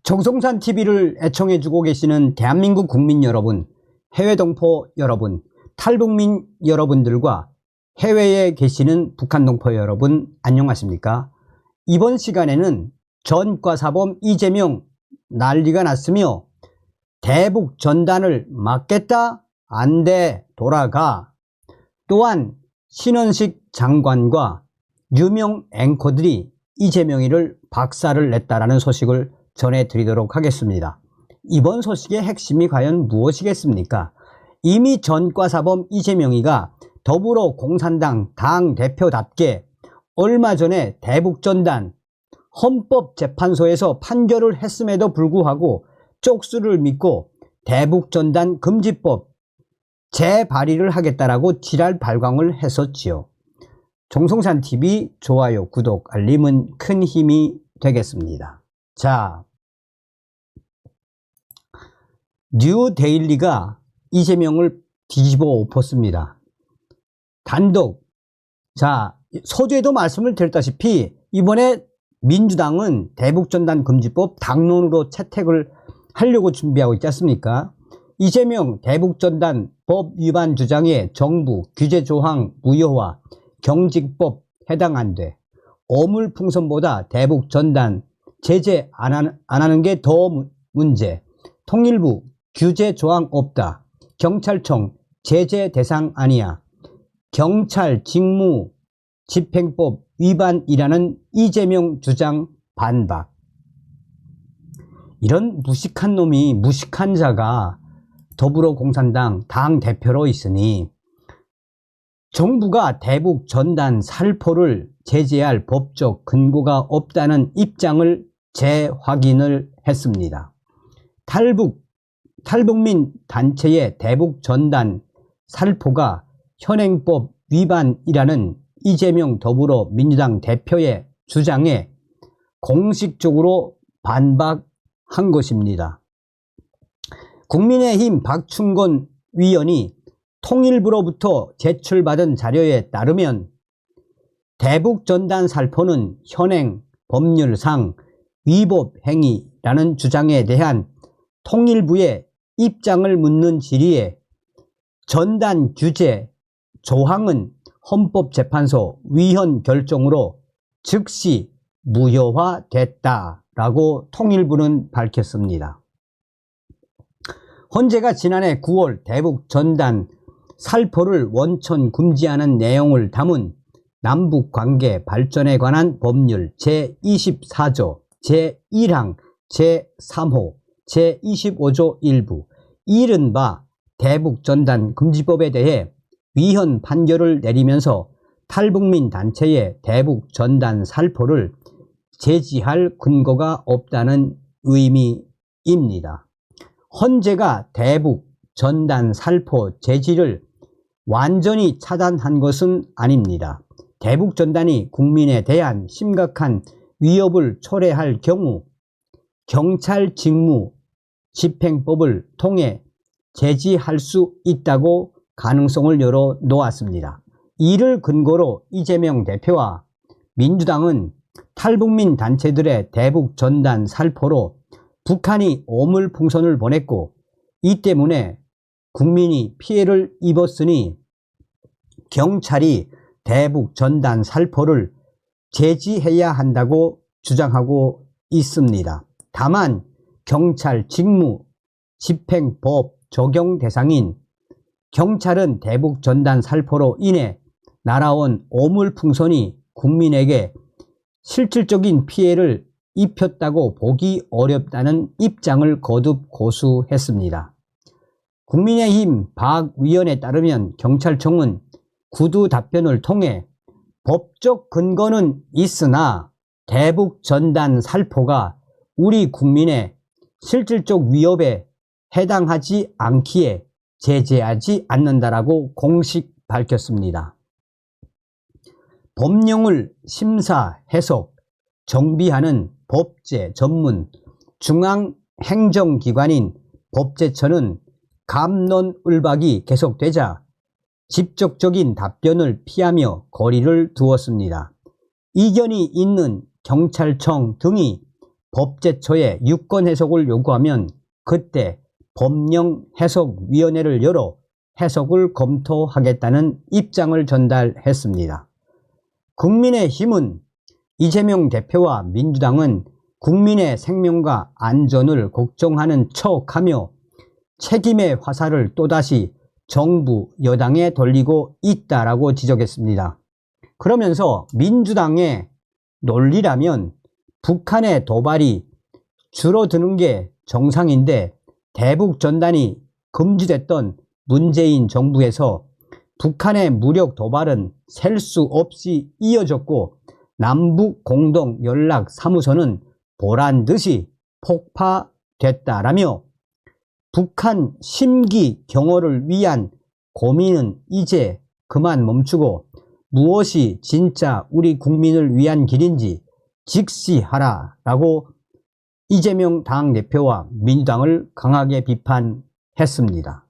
정성산 TV를 애청해주고 계시는 대한민국 국민 여러분, 해외 동포 여러분, 탈북민 여러분들과 해외에 계시는 북한 동포 여러분 안녕하십니까? 이번 시간에는 전과사범 이재명 난리가 났으며 대북 전단을 막겠다? 안 돼, 돌아가. 또한 신원식 장관과 유명 앵커들이 이재명이를 박살을 냈다라는 소식을 전해드리도록 하겠습니다. 이번 소식의 핵심이 과연 무엇이겠습니까? 이미 전과사범 이재명이가 더불어공산당 당대표답게 얼마 전에 대북전단 헌법재판소에서 판결을 했음에도 불구하고 쪽수를 믿고 대북전단 금지법 재발의를 하겠다라고 지랄 발광을 했었지요. 정성산TV 좋아요, 구독, 알림은 큰 힘이 되겠습니다. 자, 뉴데일리가 이재명을 뒤집어 엎었습니다. 단독. 자, 서두에도 말씀을 드렸다시피 이번에 민주당은 대북전단 금지법 당론으로 채택을 하려고 준비하고 있지 않습니까? 이재명 대북전단 법 위반 주장에 정부 규제조항 무효화, 경직법 해당 안 돼. 어물풍선보다 대북전단 제재 안 하는 게 더 문제. 통일부 규제조항 없다. 경찰청 제재 대상 아니야. 경찰 직무 집행법 위반이라는 이재명 주장 반박. 이런 무식한 놈이, 무식한 자가 더불어공산당 당대표로 있으니 정부가 대북 전단 살포를 제재할 법적 근거가 없다는 입장을 재확인을 했습니다. 탈북민 단체의 대북 전단 살포가 현행법 위반이라는 이재명 더불어민주당 대표의 주장에 공식적으로 반박한 것입니다. 국민의힘 박충건 위원이 통일부로부터 제출받은 자료에 따르면 대북전단 살포는 현행 법률상 위법 행위라는 주장에 대한 통일부의 입장을 묻는 질의에 전단 규제 조항은 헌법재판소 위헌 결정으로 즉시 무효화됐다라고 통일부는 밝혔습니다. 헌재가 지난해 9월 대북전단 살포를 원천 금지하는 내용을 담은 남북관계 발전에 관한 법률 제24조 제1항 제3호 제25조 일부 이른바 대북전단 금지법에 대해 위헌 판결을 내리면서 탈북민 단체의 대북전단 살포를 제지할 근거가 없다는 의미입니다. 헌재가 대북전단 살포 제지를 완전히 차단한 것은 아닙니다. 대북전단이 국민에 대한 심각한 위협을 초래할 경우 경찰 직무 집행법을 통해 제지할 수 있다고 가능성을 열어 놓았습니다. 이를 근거로 이재명 대표와 민주당은 탈북민 단체들의 대북전단 살포로 북한이 어물풍선을 보냈고 이 때문에 국민이 피해를 입었으니 경찰이 대북전단 살포를 제지해야 한다고 주장하고 있습니다. 다만 경찰 직무 집행법 적용 대상인 경찰은 대북전단 살포로 인해 날아온 어물풍선이 국민에게 실질적인 피해를 입혔다고 보기 어렵다는 입장을 거듭 고수했습니다. 국민의힘 박 위원에 따르면 경찰청은 구두 답변을 통해 법적 근거는 있으나 대북전단 살포가 우리 국민의 실질적 위협에 해당하지 않기에 제재하지 않는다라고 공식 밝혔습니다. 법령을 심사, 해석, 정비하는 법제 전문 중앙행정기관인 법제처는 갑론을박이 계속되자 직접적인 답변을 피하며 거리를 두었습니다. 이견이 있는 경찰청 등이 법제처에 유권 해석을 요구하면 그때 법령해석위원회를 열어 해석을 검토하겠다는 입장을 전달했습니다. 국민의힘은 이재명 대표와 민주당은 국민의 생명과 안전을 걱정하는 척하며 책임의 화살을 또다시 정부, 여당에 돌리고 있다라고 지적했습니다. 그러면서 민주당의 논리라면 북한의 도발이 줄어드는 게 정상인데 대북 전단이 금지됐던 문재인 정부에서 북한의 무력 도발은 셀 수 없이 이어졌고 남북 공동 연락 사무소는 보란듯이 폭파됐다라며 북한 심기 경호를 위한 고민은 이제 그만 멈추고 무엇이 진짜 우리 국민을 위한 길인지 직시하라라고 이재명 당대표와 민주당을 강하게 비판했습니다.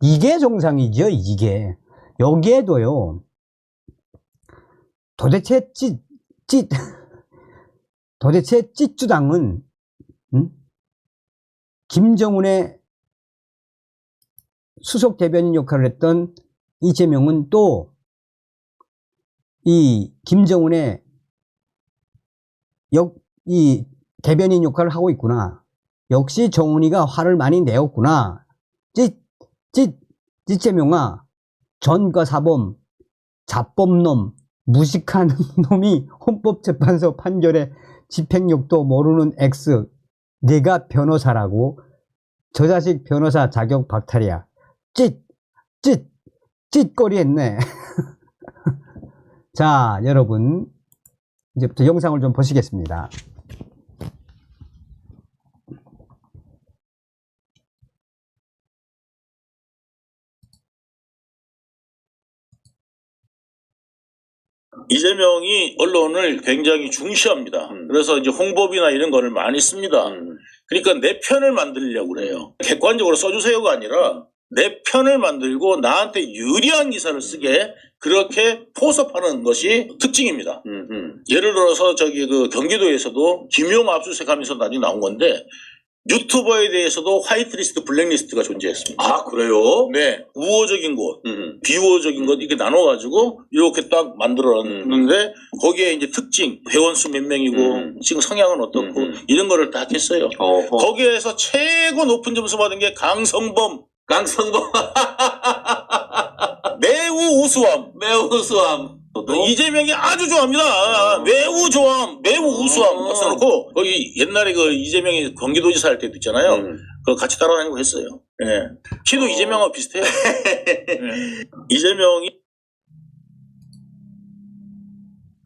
이게 정상이죠, 이게. 여기에도요, 도대체 찌주당은 김정은의 수석 대변인 역할을 했던 이재명은 또 이 김정은의 이 대변인 역할을 하고 있구나. 역시 정은이가 화를 많이 내었구나. 이재명아, 전과사범, 자법놈, 무식한 놈이 헌법재판소 판결에 집행력도 모르는 X, 네가 변호사라고? 저 자식 변호사 자격 박탈이야. 찌꺼리 했네. 자, 여러분, 이제부터 영상을 좀 보시겠습니다. 이재명이 언론을 굉장히 중시합니다. 그래서 이제 홍보비나 이런 거를 많이 씁니다. 그러니까 내 편을 만들려고 그래요. 객관적으로 써주세요가 아니라 내 편을 만들고 나한테 유리한 기사를 쓰게 그렇게 포섭하는 것이 특징입니다. 예를 들어서 저기 그 경기도에서도 김용 압수수색하면서 나중에 나온 건데 유튜버에 대해서도 화이트리스트, 블랙리스트가 존재했습니다. 아, 그래요? 네. 우호적인 곳, 비우호적인 곳 이렇게 나눠가지고 이렇게 딱 만들었는데 거기에 이제 특징, 회원수 몇 명이고 지금 성향은 어떻고 이런 거를 딱 했어요. 거기에서 최고 높은 점수 받은 게 강성범. 매우 우수함. 이재명이 아주 좋아합니다. 매우 좋아함, 매우 우수함 딱 써놓고 거기 옛날에 그 이재명이 경기도지사 할 때도 있잖아요. 그거 같이 따라다니고 했어요. 예. 키도 이재명하고 비슷해요. 예.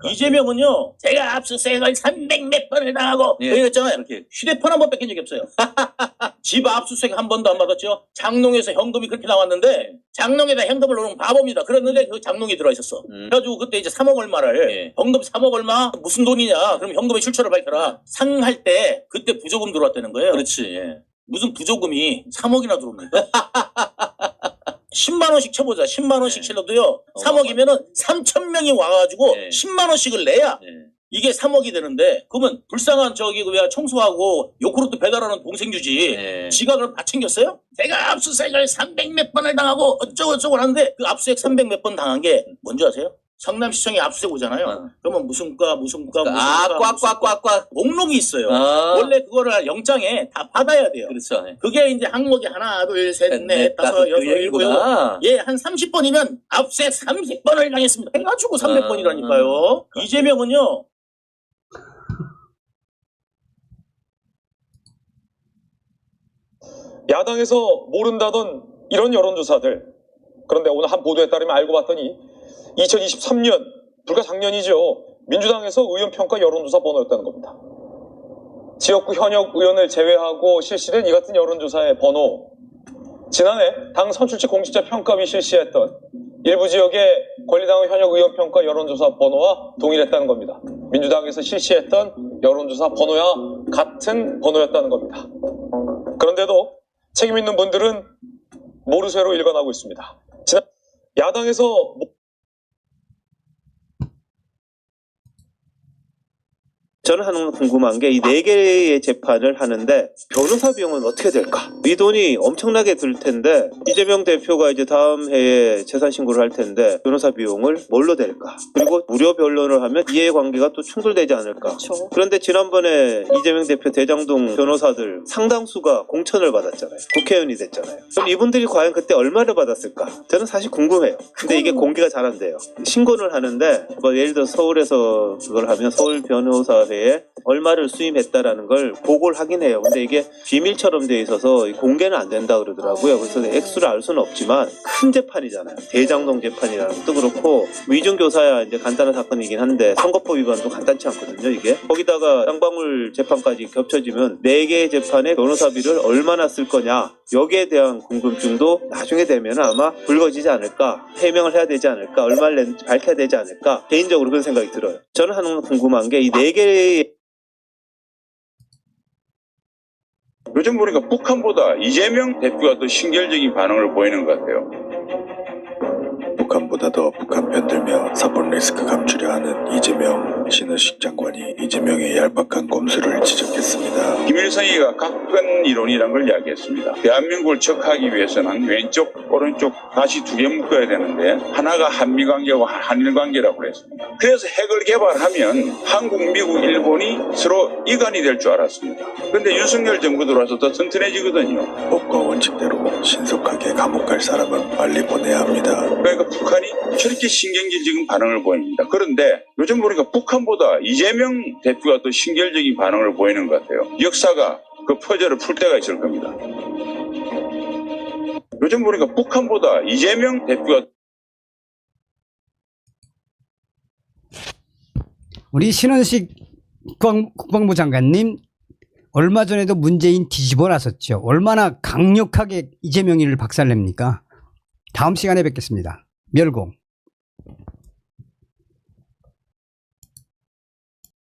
이재명은요, 제가 압수수색을 300몇 번을 당하고, 그랬잖아요. 이렇게. 휴대폰 한 번 뺏긴 적이 없어요. 집 압수수색 한 번도 안 받았죠. 장롱에서 현금이 그렇게 나왔는데, 장롱에다 현금을 넣으면 바보입니다. 그랬는데 그 장롱이 들어있었어. 그래가지고 그때 이제 3억 얼마를, 현금 3억 얼마? 무슨 돈이냐? 그럼 현금의 출처를 밝혀라. 상할 때, 그때 부조금 들어왔다는 거예요. 그렇지. 무슨 부조금이 3억이나 들어옵니까? 10만원씩 쳐보자. 10만원씩 치러도요. 3억이면은 3,000명이 와가지고 10만원씩을 내야 이게 3억이 되는데, 그러면 불쌍한 저기 왜 청소하고 요구르트 배달하는 동생 주지. 지가 그럼 다 챙겼어요? 제가 압수수색을 300몇 번을 당하고 어쩌고저쩌고 하는데 그 압수수색 300몇 번 당한 게 뭔지 아세요? 성남시청에 압수수색 오잖아요. 그러면 무슨 과 꽉. 목록이 있어요. 원래 그거를 영장에 다 받아야 돼요. 그렇죠. 그게 이제 항목이 하나, 둘, 셋, 넷, 다섯, 여섯, 일곱. 예, 한 30번이면 압수수색 30번을 당했습니다. 해가지고 300번이라니까요. 이재명은요. 야당에서 모른다던 이런 여론조사들. 그런데 오늘 한 보도에 따르면 알고 봤더니 2023년, 불과 작년이죠. 민주당에서 의원평가 여론조사 번호였다는 겁니다. 지역구 현역 의원을 제외하고 실시된 이 같은 여론조사의 번호. 지난해 당 선출직 공직자 평가위 실시했던 일부 지역의 권리당의 현역 의원평가 여론조사 번호와 동일했다는 겁니다. 민주당에서 실시했던 여론조사 번호와 같은 번호였다는 겁니다. 그런데도 책임 있는 분들은 모르쇠로 일관하고 있습니다. 야당에서 저는 하나 궁금한 게 이 4개의 재판을 하는데 변호사 비용은 어떻게 될까? 이 돈이 엄청나게 들 텐데 이재명 대표가 이제 다음 해에 재산 신고를 할 텐데 변호사 비용을 뭘로 댈까? 그리고 무료 변론을 하면 이해관계가 또 충돌되지 않을까? 그런데 지난번에 이재명 대표 대장동 변호사들 상당수가 공천을 받았잖아요. 국회의원이 됐잖아요. 그럼 이분들이 과연 그때 얼마를 받았을까? 저는 사실 궁금해요. 근데 이게 공개가 잘 안 돼요. 신고를 하는데 뭐 예를 들어 서울에서 그걸 하면 서울 변호사회에 얼마를 수임했다라는 걸 보고를 하긴 해요. 근데 이게 비밀처럼 돼 있어서 공개는 안 된다 그러더라고요. 그래서 액수를 알 수는 없지만 큰 재판이잖아요. 대장동 재판이라는 것도 그렇고 위중교사야 이제 간단한 사건이긴 한데 선거법 위반도 간단치 않거든요. 이게 거기다가 쌍방울 재판까지 겹쳐지면 4개의 재판에 변호사비를 얼마나 쓸 거냐 여기에 대한 궁금증도 나중에 되면 아마 불거지지 않을까, 해명을 해야 되지 않을까, 얼마를 냈는지 밝혀야 되지 않을까, 개인적으로 그런 생각이 들어요. 저는 하나 궁금한 게 이 4개의 요즘 보니까 북한보다 이재명 대표가 더 신결적인 반응을 보이는 것 같아요. 북한보다 더 북한 편들며 사법 리스크 감추려 하는 이재명. 신의식 장관이 이재명의 얄팍한 꼼수를 지적했습니다. 김일성이가 각근 이론이라는 걸 이야기했습니다. 대한민국을 척하기 위해서는 왼쪽, 오른쪽 다시 2개 묶어야 되는데 하나가 한미 관계와 한일 관계라고 그랬습니다. 그래서 핵을 개발하면 한국, 미국, 일본이 서로 이간이 될 줄 알았습니다. 그런데 윤석열 정부 들어와서 더 튼튼해지거든요. 법과 원칙대로 신속하게 감옥 갈 사람은 빨리 보내야 합니다. 그러니까 북한이 저렇게 신경질적인 반응을 보입니다. 그런데 요즘 보니까 북한보다 이재명 대표가 더 신결적인 반응을 보이는 것 같아요. 역사가 그 퍼즐을 풀 때가 있을 겁니다. 요즘 보니까 북한보다 이재명 대표가 우리 신원식 국방부 장관님 얼마 전에도 문재인 뒤집어 놨었죠. 얼마나 강력하게 이재명이를 박살냅니까? 다음 시간에 뵙겠습니다. 멸공.